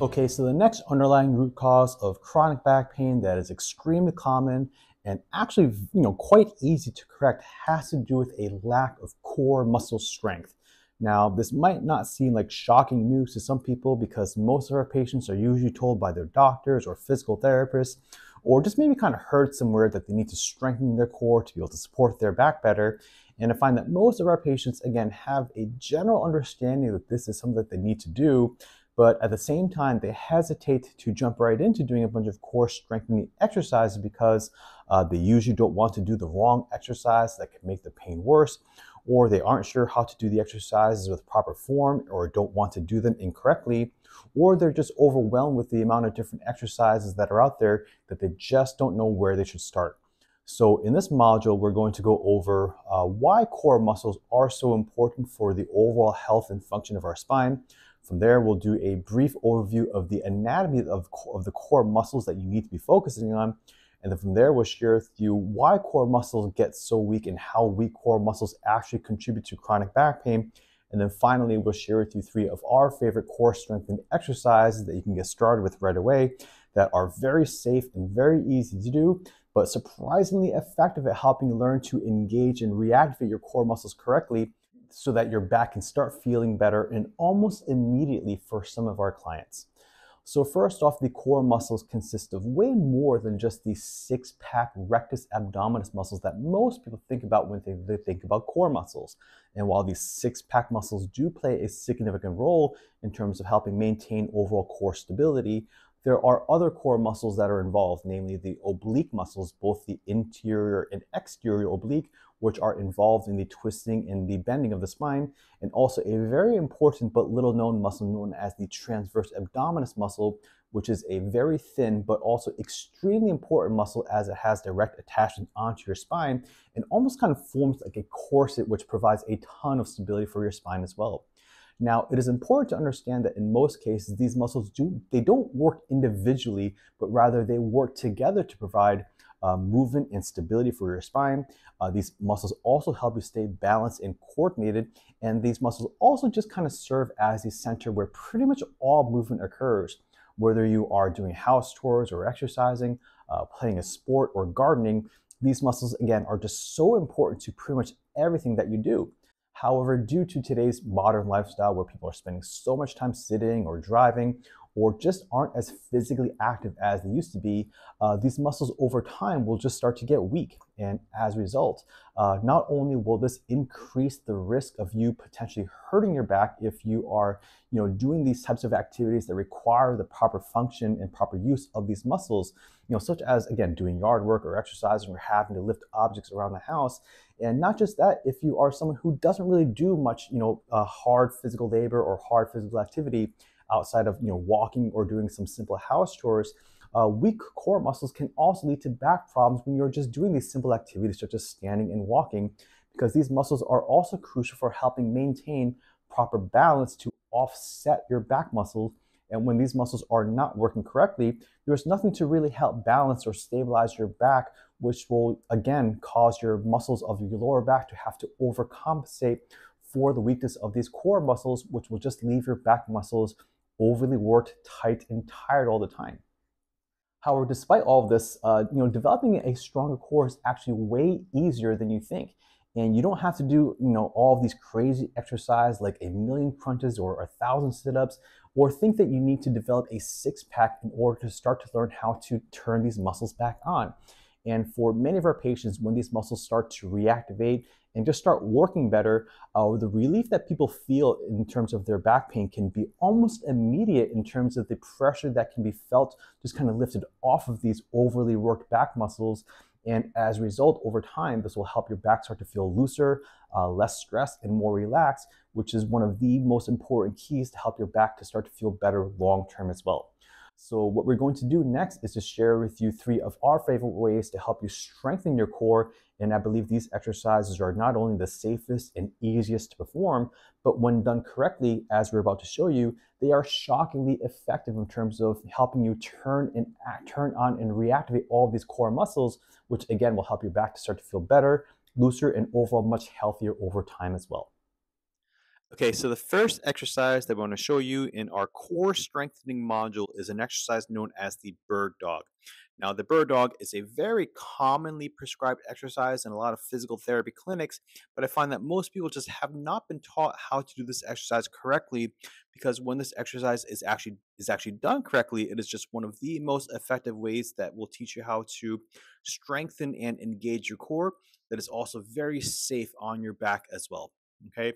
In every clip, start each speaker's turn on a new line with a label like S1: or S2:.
S1: Okay, so the next underlying root cause of chronic back pain that is extremely common and actually, quite easy to correct has to do with a lack of core muscle strength. Now, this might not seem like shocking news to some people because most of our patients are usually told by their doctors or physical therapists, or just maybe kind of heard somewhere that they need to strengthen their core to be able to support their back better. And I find that most of our patients, again, have a general understanding that this is something that they need to do, but at the same time, they hesitate to jump right into doing a bunch of core strengthening exercises because they usually don't want to do the wrong exercise that can make the pain worse, or they aren't sure how to do the exercises with proper form, or don't want to do them incorrectly, or they're just overwhelmed with the amount of different exercises that are out there that they just don't know where they should start. So in this module, we're going to go over why core muscles are so important for the overall health and function of our spine. From there, we'll do a brief overview of the anatomy of the core muscles that you need to be focusing on. And then from there, we'll share with you why core muscles get so weak and how weak core muscles actually contribute to chronic back pain. And then finally, we'll share with you 3 of our favorite core strengthening exercises that you can get started with right away that are very safe and very easy to do, but surprisingly effective at helping you learn to engage and reactivate your core muscles correctly so that your back can start feeling better and almost immediately for some of our clients. So first off, the core muscles consist of way more than just the six-pack rectus abdominis muscles that most people think about when they think about core muscles. And while these six-pack muscles do play a significant role in terms of helping maintain overall core stability, there are other core muscles that are involved, namely the oblique muscles, both the interior and exterior oblique, which are involved in the twisting and the bending of the spine, and also a very important but little known muscle known as the transverse abdominis muscle, which is a very thin but also extremely important muscle as it has direct attachment onto your spine and almost kind of forms like a corset which provides a ton of stability for your spine as well. Now, it is important to understand that in most cases, these muscles don't work individually, but rather they work together to provide movement and stability for your spine. These muscles also help you stay balanced and coordinated, and these muscles also just kind of serve as the center where pretty much all movement occurs. Whether you are doing house chores or exercising, playing a sport or gardening, these muscles, again, are just so important to pretty much everything that you do. However, due to today's modern lifestyle where people are spending so much time sitting or driving or just aren't as physically active as they used to be, these muscles over time will just start to get weak. And as a result, not only will this increase the risk of you potentially hurting your back if you are doing these types of activities that require the proper function and proper use of these muscles, such as, again, doing yard work or exercising or having to lift objects around the house. And not just that, if you are someone who doesn't really do much, hard physical labor or hard physical activity outside of, walking or doing some simple house chores, weak core muscles can also lead to back problems when you're just doing these simple activities such as standing and walking, because these muscles are also crucial for helping maintain proper balance to offset your back muscles. And when these muscles are not working correctly, there's nothing to really help balance or stabilize your back, which will again cause your muscles of your lower back to have to overcompensate for the weakness of these core muscles, which will just leave your back muscles overly worked, tight, and tired all the time. However, despite all of this, developing a stronger core is actually way easier than you think. And you don't have to do, all of these crazy exercises like a million crunches or 1,000 sit-ups, or think that you need to develop a six-pack in order to start to learn how to turn these muscles back on. And for many of our patients, when these muscles start to reactivate and just start working better, the relief that people feel in terms of their back pain can be almost immediate in terms of the pressure that can be felt just kind of lifted off of these overly worked back muscles. And as a result, over time, this will help your back start to feel looser, less stressed, and more relaxed, which is one of the most important keys to help your back to start to feel better long-term as well. So what we're going to do next is to share with you 3 of our favorite ways to help you strengthen your core. And I believe these exercises are not only the safest and easiest to perform, but when done correctly, as we're about to show you, they are shockingly effective in terms of helping you turn on and reactivate all of these core muscles, which again will help your back to start to feel better, looser, and overall much healthier over time as well. Okay, so the first exercise that we want to show you in our core strengthening module is an exercise known as the bird dog. Now, the bird dog is a very commonly prescribed exercise in a lot of physical therapy clinics, but I find that most people just have not been taught how to do this exercise correctly because when this exercise is actually done correctly, it is just one of the most effective ways that will teach you how to strengthen and engage your core that is also very safe on your back as well. Okay.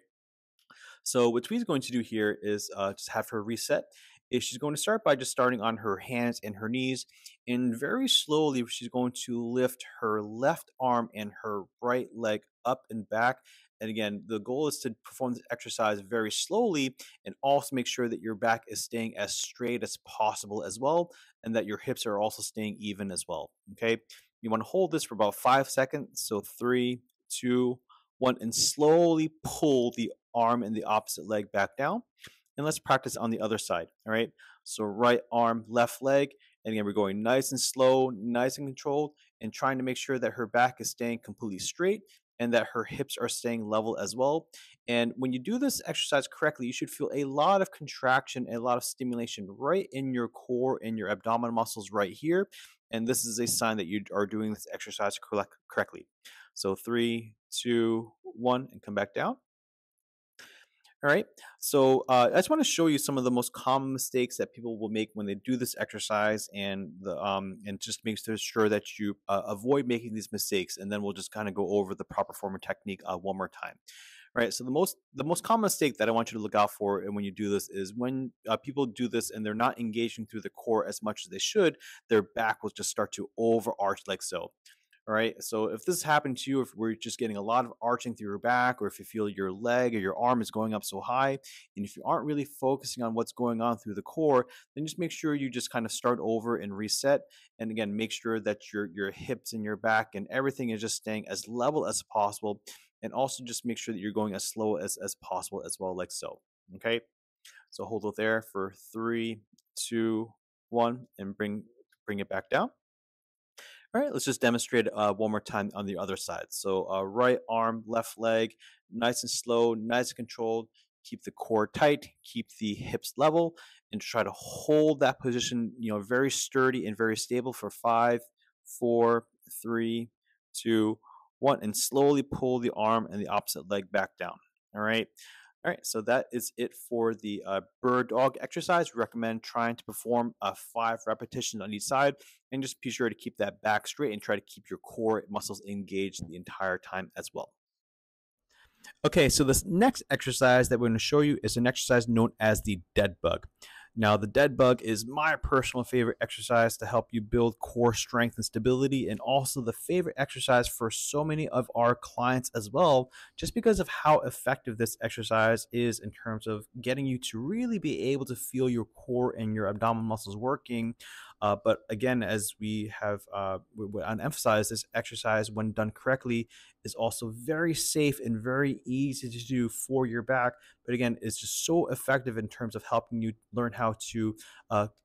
S1: So what Twee's going to do here is just have her reset. Is she's going to start by just starting on her hands and her knees, and very slowly she's going to lift her left arm and her right leg up and back. And again, the goal is to perform this exercise very slowly and also make sure that your back is staying as straight as possible as well, and that your hips are also staying even as well. Okay, you want to hold this for about 5 seconds. So 3, 2, 1, and slowly pull the arm and the opposite leg back down. And let's practice on the other side. All right. So right arm, left leg. And again, we're going nice and slow, nice and controlled, and trying to make sure that her back is staying completely straight and that her hips are staying level as well. And when you do this exercise correctly, you should feel a lot of contraction and a lot of stimulation right in your core and your abdominal muscles right here. And this is a sign that you are doing this exercise correctly. So 3, 2, 1, and come back down. All right. So I just want to show you some of the most common mistakes that people will make when they do this exercise, and just make sure that you avoid making these mistakes. And then we'll just kind of go over the proper form of technique one more time. All right. So the most common mistake that I want you to look out for, and when you do this, is when people do this and they're not engaging through the core as much as they should, their back will just start to overarch like so. All right. So if this happened to you, if we're just getting a lot of arching through your back, or if you feel your leg or your arm is going up so high, and if you aren't really focusing on what's going on through the core, then just make sure you just kind of start over and reset. And again, make sure that your hips and your back and everything is just staying as level as possible. And also just make sure that you're going as slow as possible as well, like so. Okay. So hold it there for 3, 2, 1, and bring it back down. All right, let's just demonstrate one more time on the other side. So right arm, left leg, nice and slow, nice and controlled. Keep the core tight, keep the hips level, and try to hold that position, very sturdy and very stable for 5, 4, 3, 2, 1, and slowly pull the arm and the opposite leg back down. All right. All right, so that is it for the bird dog exercise. We recommend trying to perform 5 repetitions on each side, and just be sure to keep that back straight and try to keep your core muscles engaged the entire time as well. Okay, so this next exercise that we're going to show you is an exercise known as the dead bug. Now, the dead bug is my personal favorite exercise to help you build core strength and stability, and also the favorite exercise for so many of our clients as well, just because of how effective this exercise is in terms of getting you to really be able to feel your core and your abdominal muscles working. But again, as we have emphasized, this exercise, when done correctly, is also very safe and very easy to do for your back. But again, it's just so effective in terms of helping you learn how to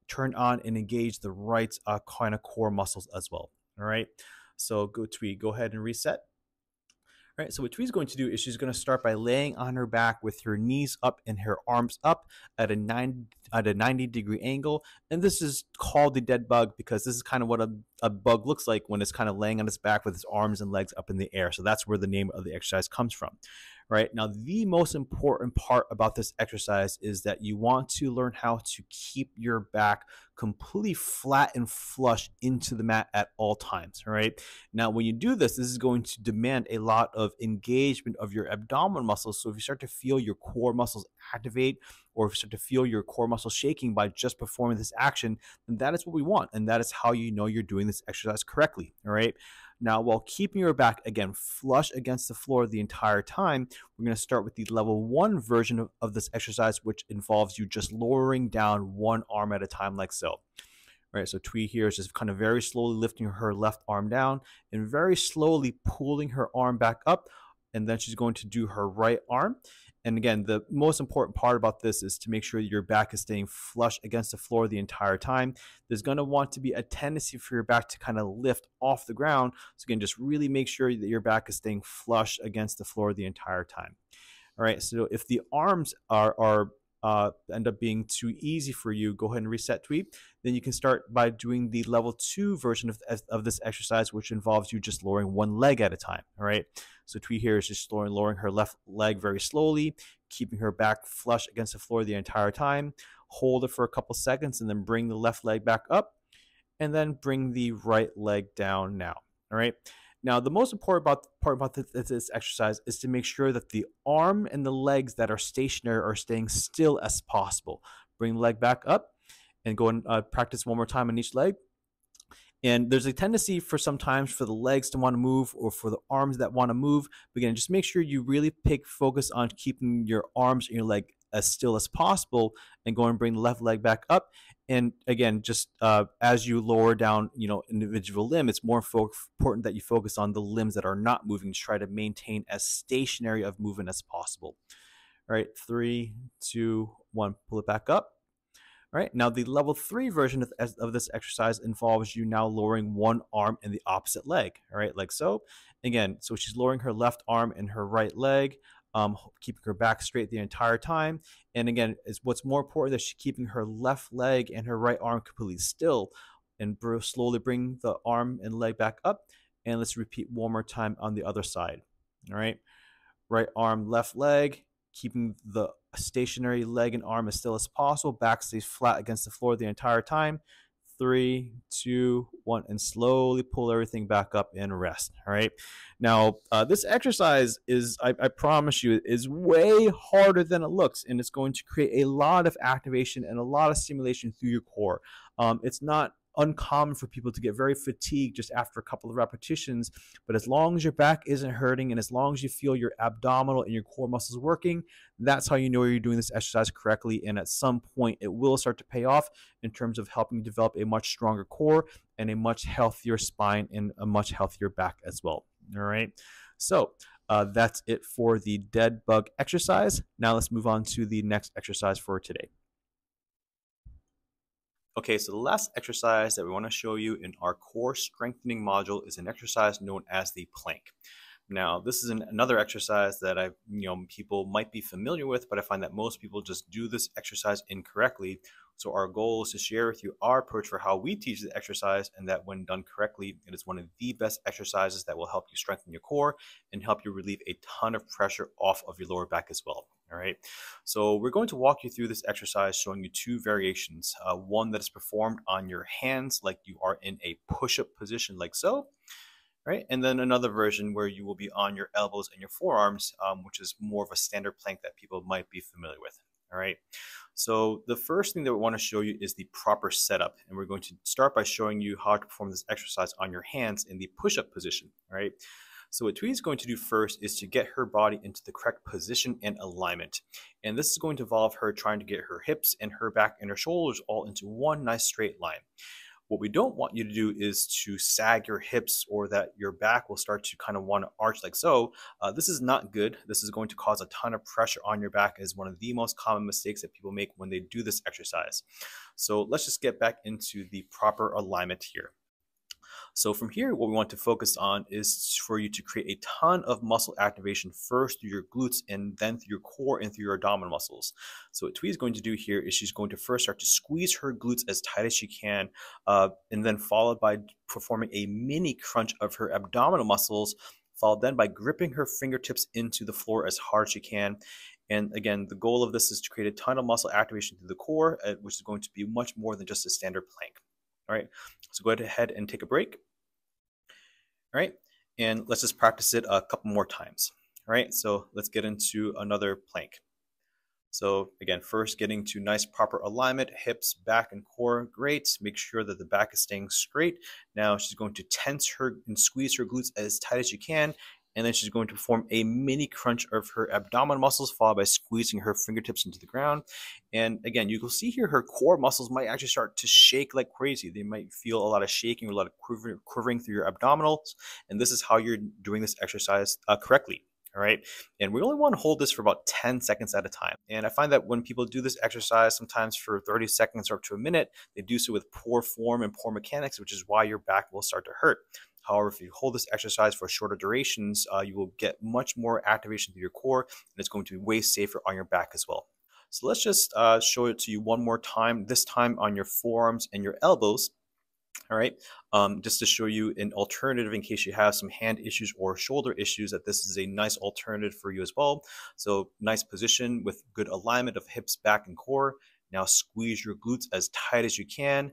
S1: turn on and engage the right kind of core muscles as well. All right. So go ahead and reset. All right, so what Twee's going to do is she's going to start by laying on her back with her knees up and her arms up at a 90-degree angle. And this is called the dead bug because this is kind of what a bug looks like when it's kind of laying on its back with its arms and legs up in the air. So that's where the name of the exercise comes from. Right now, the most important part about this exercise is that you want to learn how to keep your back completely flat and flush into the mat at all times. All right. Now, when you do this, this is going to demand a lot of engagement of your abdominal muscles. So if you start to feel your core muscles activate, or if you start to feel your core muscles shaking by just performing this action, then that is what we want. And that is how you know you're doing this exercise correctly. All right. Now, while keeping your back, again, flush against the floor the entire time, we're going to start with the level 1 version of this exercise, which involves you just lowering down one arm at a time like so. All right, so Twee here is just kind of very slowly lifting her left arm down and very slowly pulling her arm back up. And then she's going to do her right arm. And again, the most important part about this is to make sure that your back is staying flush against the floor the entire time. There's going to want to be a tendency for your back to kind of lift off the ground. So again, just really make sure that your back is staying flush against the floor the entire time. All right, so if the arms are end up being too easy for you, go ahead and reset tweet. Then you can start by doing the level 2 version of this exercise, which involves you just lowering one leg at a time. All right, so tweet here is just lowering her left leg very slowly, keeping her back flush against the floor the entire time. Hold it for a couple seconds and then bring the left leg back up, and then bring the right leg down now. All right. Now, the most important part about this exercise is to make sure that the arm and the legs that are stationary are staying still as possible. Bring the leg back up and go and practice one more time on each leg. And there's a tendency for sometimes for the legs to want to move or for the arms that want to move. But again, just make sure you really focus on keeping your arms and your leg as still as possible, and go and bring the left leg back up. And again, just as you lower down, individual limb, it's more important that you focus on the limbs that are not moving to try to maintain as stationary of movement as possible. All right, 3, 2, 1, pull it back up. All right, now the level 3 version of this exercise involves you now lowering one arm and the opposite leg. All right, like so. Again, so she's lowering her left arm and her right leg, keeping her back straight the entire time. And again, what's more important is she's keeping her left leg and her right arm completely still, and slowly bring the arm and leg back up. And let's repeat one more time on the other side. All right, right arm, left leg, keeping the stationary leg and arm as still as possible. Back stays flat against the floor the entire time. 3, 2, 1, and slowly pull everything back up and rest. All right. Now, this exercise is, I promise you, is way harder than it looks, and it's going to create a lot of activation and a lot of stimulation through your core. It's not uncommon for people to get very fatigued just after a couple of repetitions, but as long as your back isn't hurting and as long as you feel your abdominal and your core muscles working, that's how you know you're doing this exercise correctly. And at some point it will start to pay off in terms of helping you develop a much stronger core and a much healthier spine and a much healthier back as well. All right, so that's it for the dead bug exercise. Now let's move on to the next exercise for today. Okay, so the last exercise that we want to show you in our core strengthening module is an exercise known as the plank. Now, this is another exercise that people might be familiar with, but I find that most people just do this exercise incorrectly. So our goal is to share with you our approach for how we teach the exercise, and that when done correctly, it is one of the best exercises that will help you strengthen your core and help you relieve a ton of pressure off of your lower back as well. All right, so we're going to walk you through this exercise showing you two variations. One that is performed on your hands like you are in a push-up position like so. Right? And then another version where you will be on your elbows and your forearms, which is more of a standard plank that people might be familiar with. All right. So the first thing that we want to show you is the proper setup. And we're going to start by showing you how to perform this exercise on your hands in the push-up position. All right. So what Tweety is going to do first is to get her body into the correct position and alignment. And this is going to involve her trying to get her hips and her back and her shoulders all into one nice straight line. What we don't want you to do is to sag your hips, or that your back will start to kind of want to arch like so. This is not good. This is going to cause a ton of pressure on your back. Is one of the most common mistakes that people make when they do this exercise. So let's just get back into the proper alignment here. So from here, what we want to focus on is for you to create a ton of muscle activation first through your glutes and then through your core and through your abdominal muscles. So what Tweety is going to do here is she's going to first start to squeeze her glutes as tight as she can, and then followed by performing a mini crunch of her abdominal muscles, followed then by gripping her fingertips into the floor as hard as she can. And again, the goal of this is to create a ton of muscle activation through the core, which is going to be much more than just a standard plank. All right, so go ahead and take a break. All right, and let's just practice it a couple more times. All right, so let's get into another plank. So again, first getting to nice proper alignment, hips, back, and core. Great. Make sure that the back is staying straight. Now she's going to tense her and squeeze her glutes as tight as you can. And then she's going to perform a mini crunch of her abdominal muscles, followed by squeezing her fingertips into the ground. And again, you can see here her core muscles might actually start to shake like crazy. They might feel a lot of shaking, a lot of quivering through your abdominals. And this is how you're doing this exercise correctly. All right. And we only want to hold this for about 10 seconds at a time. And I find that when people do this exercise, sometimes for 30 seconds or up to a minute, they do so with poor form and poor mechanics, which is why your back will start to hurt. However, if you hold this exercise for shorter durations, you will get much more activation through your core, and it's going to be way safer on your back as well. So let's just show it to you one more time, this time on your forearms and your elbows. All right, just to show you an alternative in case you have some hand issues or shoulder issues, that this is a nice alternative for you as well. So nice position with good alignment of hips, back, and core. Now squeeze your glutes as tight as you can.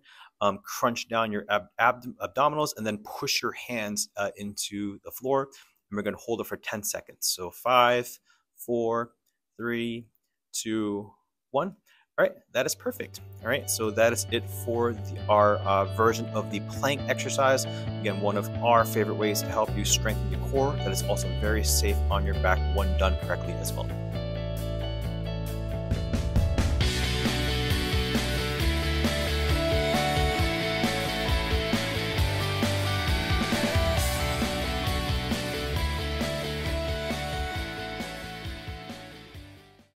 S1: Crunch down your abdominals and then push your hands into the floor. And we're going to hold it for 10 seconds. So 5, 4, 3, 2, 1. All right, that is perfect. All right, so that is it for our version of the plank exercise. Again, one of our favorite ways to help you strengthen your core that is also very safe on your back when done correctly as well.